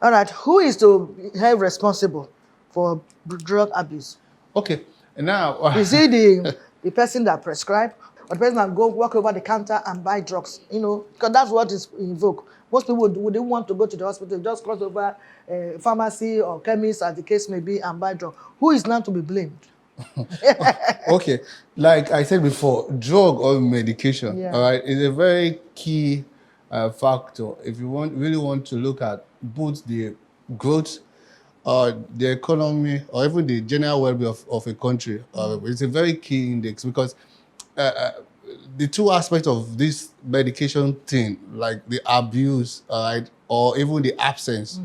All right, who is to held responsible for drug abuse? Okay, now Is it the person that prescribe, or the person that go walk over the counter and buy drugs? You know, because that's what is invoked. Most people wouldn't want to go to the hospital, just cross over pharmacy or chemist, as the case may be, and buy drugs. Who is now to be blamed? okay, like I said before, drug or medication, Yeah. all right, is a very key factor if you really want to look at both the growth or the economy or even the general well-being of a country. It's a very key index because uh, uh, the two aspects of this medication thing, like the abuse, all right, or even the absence,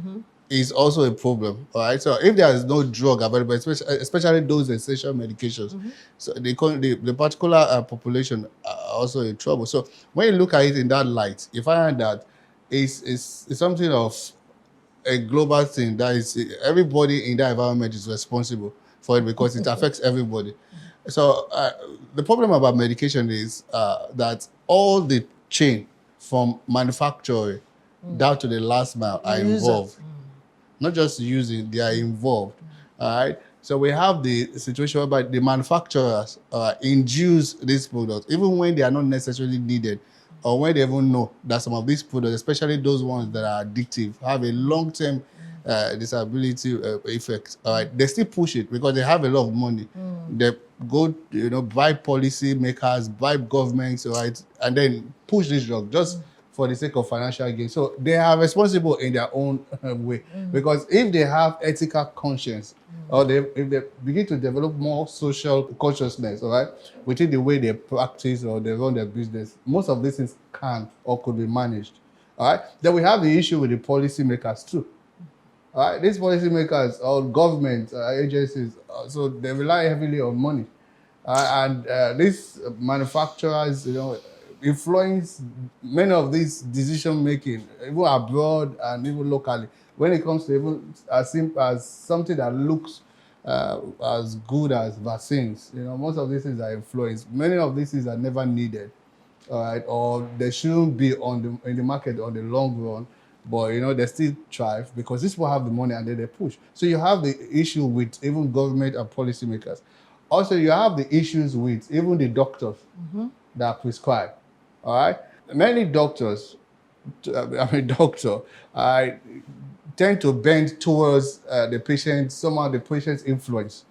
is also a problem. All right. So if there is no drug available, especially those essential medications, so the particular population are also in trouble. So when you look at it in that light, you find that it's something of a global thing that is everybody in that environment is responsible for it because it affects everybody. So the problem about medication is that all the chain from manufacturing down to the last mile are User. involved. Not just using, they are involved. All right. So we have the situation whereby the manufacturers induce these products, even when they are not necessarily needed, or when they even know that some of these products, especially those ones that are addictive, have a long-term disability effect. All right. They still push it because they have a lot of money. They go, buy policy makers, buy governments, all right, and then push this drug just for the sake of financial gain. So they are responsible in their own way. Because if they have ethical conscience, or if they begin to develop more social consciousness, all right, within the way they practice or they run their business, most of these things can or could be managed. All right. Then we have the issue with the policymakers too. All right. These policymakers or government agencies, so they rely heavily on money. And these manufacturers, influence many of these decision making, even abroad and even locally. When it comes to even as simple as something that looks as good as vaccines, most of these things are influenced. Many of these things are never needed, all right, or they shouldn't be in the market on the long run. But they still thrive because these people have the money and then they push. So you have the issue with even government and policymakers. Also, you have the issues with even the doctors that prescribe. All right, many doctors, I'm a doctor, I tend to bend towards the patient, somehow the patient's influence.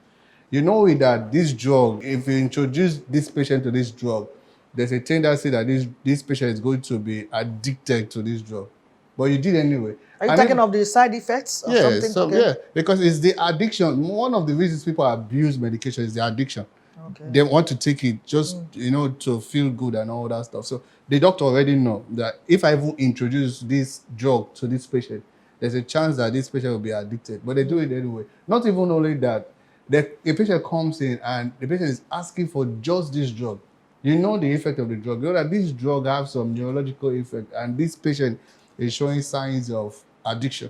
You know that this drug, if you introduce this patient to this drug, there's a tendency that this patient is going to be addicted to this drug. But you did anyway. Are you talking of the side effects or something? So, Okay. yeah, because it's the addiction. One of the reasons people abuse medication is the addiction. Okay. They want to take it just, to feel good and all that stuff. So the doctor already know that if I even introduce this drug to this patient, there's a chance that this patient will be addicted. But they do it anyway. Not even only that, a patient comes in and the patient is asking for just this drug. You know the effect of the drug. You know that this drug has some neurological effect and this patient is showing signs of addiction.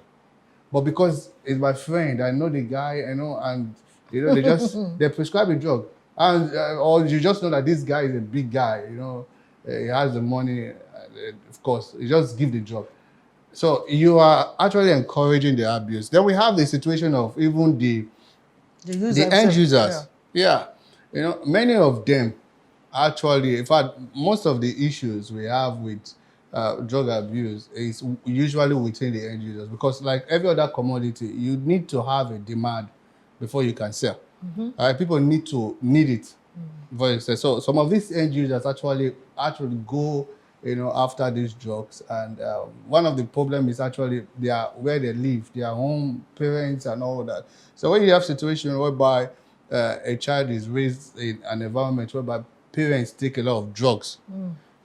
But because it's my friend, I know the guy, and they prescribe a drug. And or you just know that this guy is a big guy, he has the money, of course, you just give the drug. So you are actually encouraging the abuse. Then we have the situation of even the end users. Yeah. Many of them actually, in fact, most of the issues we have with drug abuse is usually within the end users because like every other commodity, you need to have a demand before you can sell. People need it before you sell. So some of these end users actually go after these drugs, and one of the problems is actually where they live, their home, parents and all that. So when you have situation whereby a child is raised in an environment whereby parents take a lot of drugs,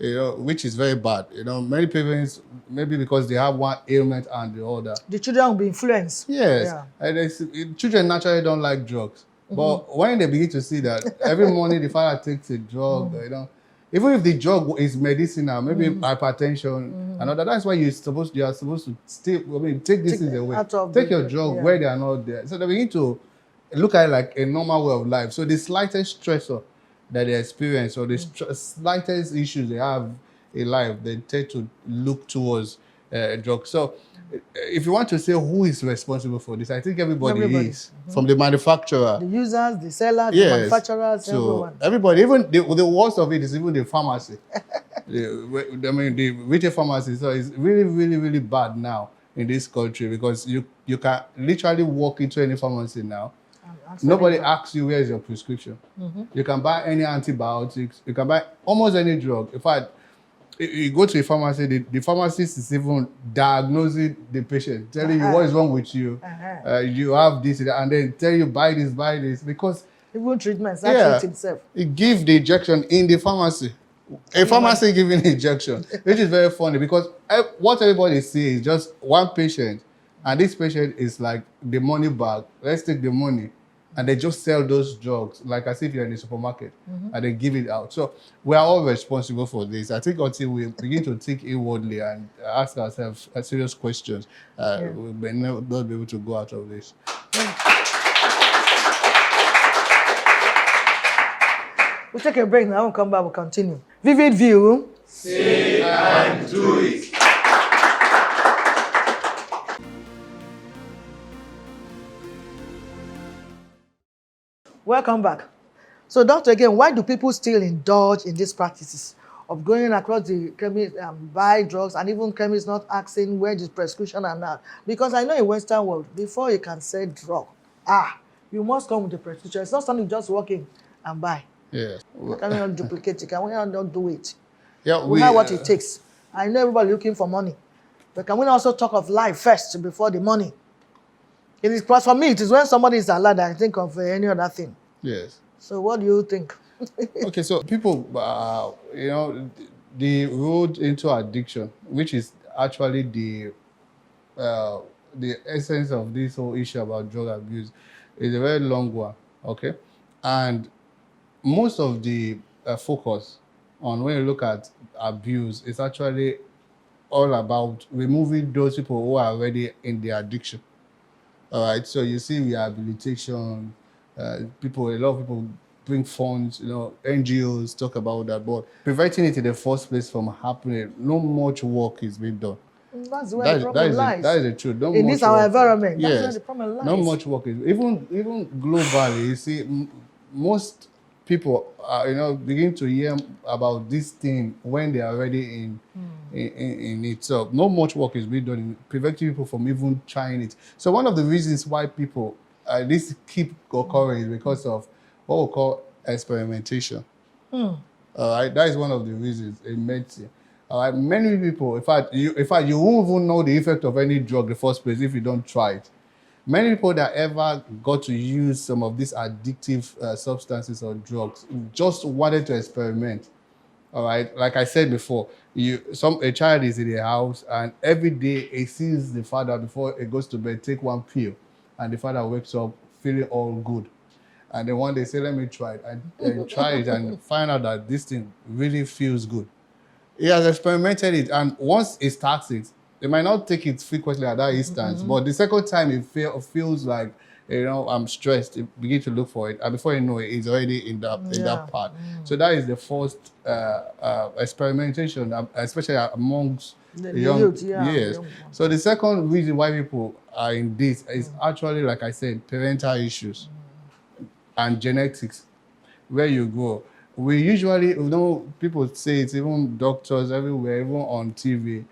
which is very bad. Many parents, maybe because they have one ailment and the other, the children will be influenced. Yes, and children naturally don't like drugs. But when they begin to see that every morning the father takes a drug, even if the drug is medicinal, maybe hypertension, and all that, that's why you are supposed to take these things away. Take your drug where they are not there. So they begin to look at it like a normal way of life. So the slightest stressor that they experience or the slightest issues they have in life, they tend to look towards drugs. So if you want to say who is responsible for this, I think everybody is. From the manufacturer, The users, the sellers, the yes, manufacturers, so everyone. everybody, even the worst of it is even the pharmacy. I mean, the retail pharmacy. So it's really, really, really bad now in this country because you can literally walk into any pharmacy now. Nobody asks you where's your prescription. You can buy any antibiotics. You can buy almost any drug. In fact, you go to a pharmacy, the pharmacist is even diagnosing the patient, telling you what is wrong with you. You have this, and then tell you buy this, because even treatments, that treat itself. It give the injection in the pharmacy. A pharmacy giving injection, which is very funny because what everybody sees is just one patient, and this patient is like the money bag. Let's take the money. And they just sell those drugs like as if you're in the supermarket, and they give it out. So we are all responsible for this. I think until we begin to think inwardly and ask ourselves serious questions, we may not be able to go out of this. We'll take a break now. We'll come back. We'll continue. Vivid View. Say and do it. Welcome back. So, Doctor, again, why do people still indulge in these practices of going across the chemist and buy drugs, and even chemists not asking where the prescription are now? Because I know in Western world, before you can sell drug, you must come with the prescription. It's not something you just walk in and buy. Yes. Can we not duplicate it? Can we not do it? Yeah, we know what it takes. I know everybody looking for money, but can we also talk of life first before the money? It is, for me, it is when somebody is alive that I think of any other thing. Yes. So what do you think? Okay, so people, the road into addiction, which is actually the essence of this whole issue about drug abuse, is a very long one. Okay, and most of the focus on when you look at abuse is actually all about removing those people who are already in the addiction. All right, so you see rehabilitation, a lot of people bring funds, NGOs talk about that, but preventing it in the first place from happening, not much work is being done. That's where the problem lies. That is the truth. In this our environment, that's where the problem lies. Not much work is even globally. You see, most people begin to hear about this thing when they are already in it. So not much work is being done in preventing people from even trying it. So one of the reasons why people this keep occurring is because of what we call experimentation. All right, that is one of the reasons in medicine. All right, many people, in fact, you won't even know the effect of any drug in the first place if you don't try it. Many people that ever got to use some of these addictive substances or drugs just wanted to experiment. All right, like I said before, a child is in the house and every day he sees the father before he goes to bed take one pill, and the father wakes up feeling all good. And then one day say, let me try it, and try it and find out that this thing really feels good. He has experimented it, and once he starts it, they might not take it frequently at that instance, but the second time it feels like, I'm stressed, you begin to look for it, and before you know it, it's already in that part. So that is the first experimentation, especially amongst the young youth. Yes. So the second reason why people are in this is actually, like I said, parental issues and genetics. Where you go, we usually, people say it, even doctors everywhere, even on TV,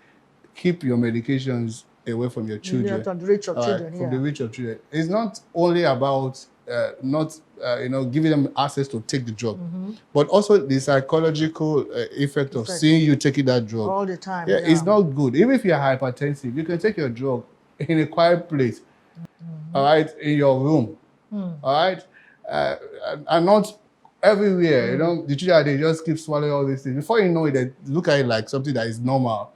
keep your medications away from your children. From the reach of children, From the reach of children. It's not only about giving them access to take the drug, but also the psychological effect of seeing you taking that drug all the time. Yeah, it's not good. Even if you're hypertensive, you can take your drug in a quiet place, all right, in your room, all right, and not everywhere. The children, they just keep swallowing all these things. Before you know it, they look at it like something that is normal.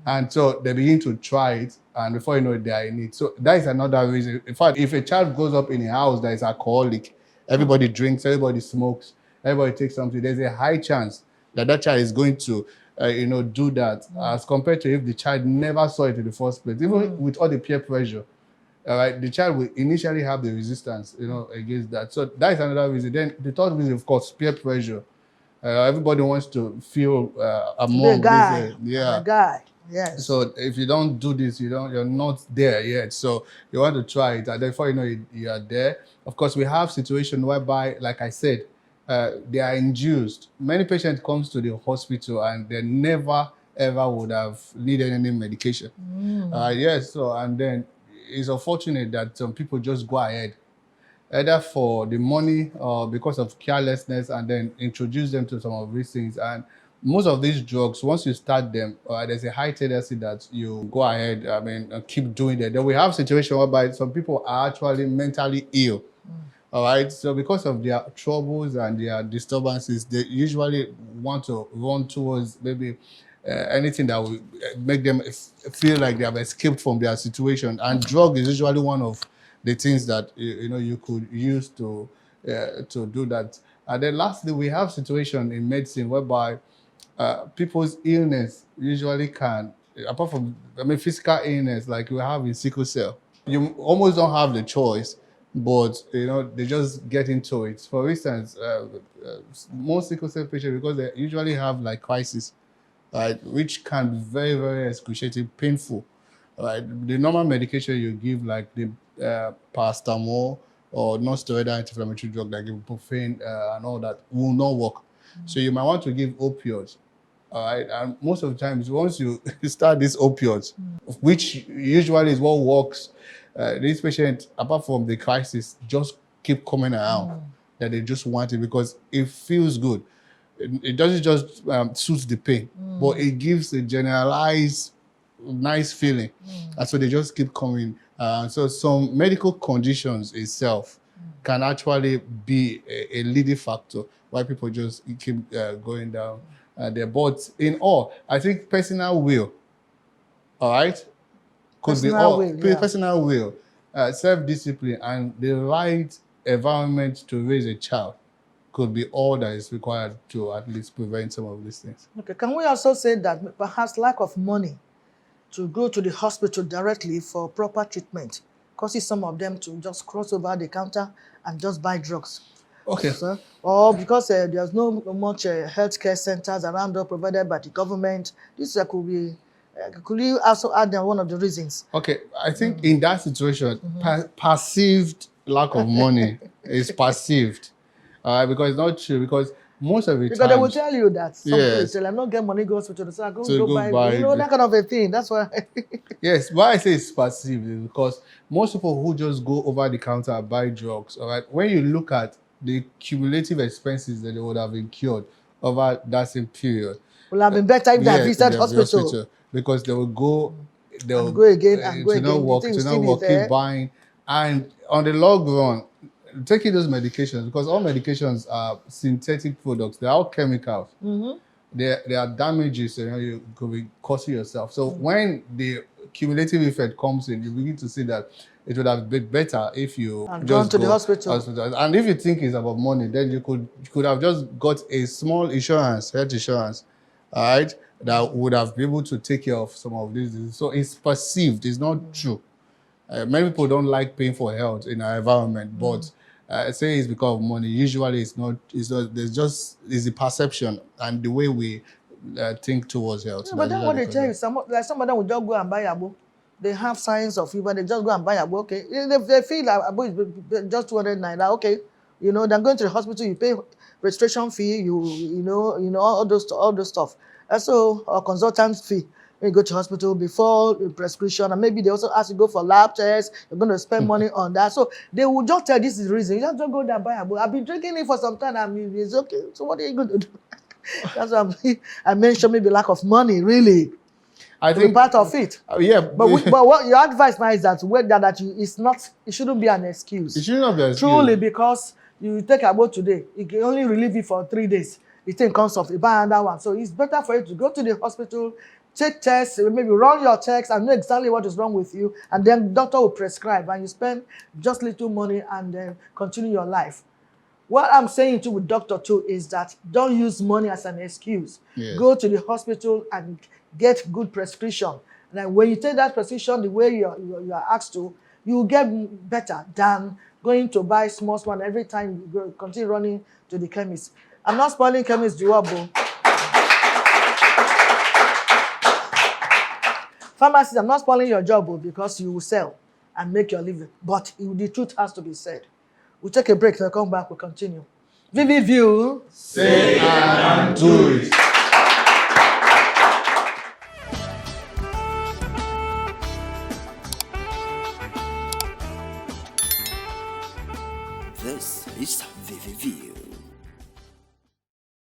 And so they begin to try it, and before you know it, they are in it. So that is another reason. In fact, if a child grows up in a house that is alcoholic, everybody drinks, everybody smokes, everybody takes something, there's a high chance that that child is going to, do that, as compared to if the child never saw it in the first place. Even with all the peer pressure, all right, the child will initially have the resistance, against that. So that is another reason. Then the third reason, of course, peer pressure. Everybody wants to feel among a guy. this. Yeah. A guy. Yes. So if you don't do this, you're not there yet. So you want to try it, and before you know it, you are there. Of course, we have situations whereby, like I said, they are induced. Many patients comes to the hospital and they never ever would have needed any medication. Yes. So and then it's unfortunate that some people just go ahead either for the money or because of carelessness, and then introduce them to some of these things. And most of these drugs, once you start them, there's a high tendency that you go ahead, and keep doing it. Then we have situations whereby some people are actually mentally ill. All right. So because of their troubles and their disturbances, they usually want to run towards maybe anything that will make them feel like they have escaped from their situation. And drug is usually one of the things that you could use to do that. And then lastly, we have situation in medicine whereby people's illness usually can, apart from physical illness like we have in sickle cell, you almost don't have the choice, but they just get into it. For instance, most sickle cell patients, because they usually have like crisis, right, which can be very, very excruciating, painful. Right, the normal medication you give, like the paracetamol or non-steroidal anti-inflammatory drug like ibuprofen and all that, will not work. So you might want to give opioids. All right, and most of the times, once you start these opioids, which usually is what works, these patients, apart from the crisis, just keep coming around that they just want it because it feels good. It doesn't just suit the pain, but it gives a generalized nice feeling. And so they just keep coming. So some medical conditions itself can actually be a leading factor why people just keep going down there. But in all, I think personal will, all right, could be all personal will, self-discipline, and the right environment to raise a child could be all that is required to at least prevent some of these things. Okay, can we also say that perhaps lack of money to go to the hospital directly for proper treatment causes some of them to just cross over the counter and just buy drugs? Okay. So, or because there's no much healthcare centers around or provided by the government, this could be. Could you also add one of the reasons? Okay, I think in that situation, perceived lack of money is perceived, because it's not true. Because most of the because time, they will tell you that some people yes, tell, "I'm not getting money, go to hospital, so I go buy the, that kind of a thing." That's why. Yes, why I say it's perceived is because most people who just go over the counter and buy drugs, all right, when you look at the cumulative expenses that they would have incurred over that same period, will have been better if they visited hospital. Because they will go, they'll go again and go again. To not work, keep buying, and on the long run, taking those medications, because all medications are synthetic products, they're all chemicals. There are damages you could be causing yourself. So when the cumulative effect comes in, you begin to see that it would have been better if you just gone to the hospital. And if you think it's about money, then you could have just got a small insurance, health insurance, all right, that would have been able to take care of some of these diseases. So it's perceived, it's not true. Many people don't like paying for health in our environment, but say it's because of money. Usually it's not. There's just the perception and the way we think towards health. Yeah, but then what they tell you, some of them will just go and buy abo. They have signs of fever, they just go and buy abo. Okay, if they feel like abo is just 200 naira, okay, then going to the hospital, you pay registration fee, you know all those stuff. Also, a consultant fee when you go to hospital before prescription, and maybe they also ask you to go for lab tests. You're going to spend money on that, so they will just tell this is the reason. You just don't go there and buy abo. I've been drinking it for some time. I mean, it's okay. So what are you going to do? That's why I mentioned maybe lack of money, really. I think part of it. Yeah, but what your advice now is that it shouldn't be an excuse. It should not be an excuse. Truly, because you take abo today, it can only relieve you for 3 days. It then comes off, you buy another one. So it's better for you to go to the hospital, take tests, maybe run your checks and know exactly what is wrong with you, and then doctor will prescribe, and you spend just little money and then continue your life. What I'm saying to with doctor too is that don't use money as an excuse. Yes. Go to the hospital and get good prescription. And when you take that prescription the way you are asked to, you will get better than going to buy small one every time you go, continue running to the chemist. I'm not spoiling chemist job. Pharmacists, I'm not spoiling your job because you will sell and make your living, but the truth has to be said. We'll take a break, we'll come back, we'll continue. Vivid View. Say and do it. This is Vivid View.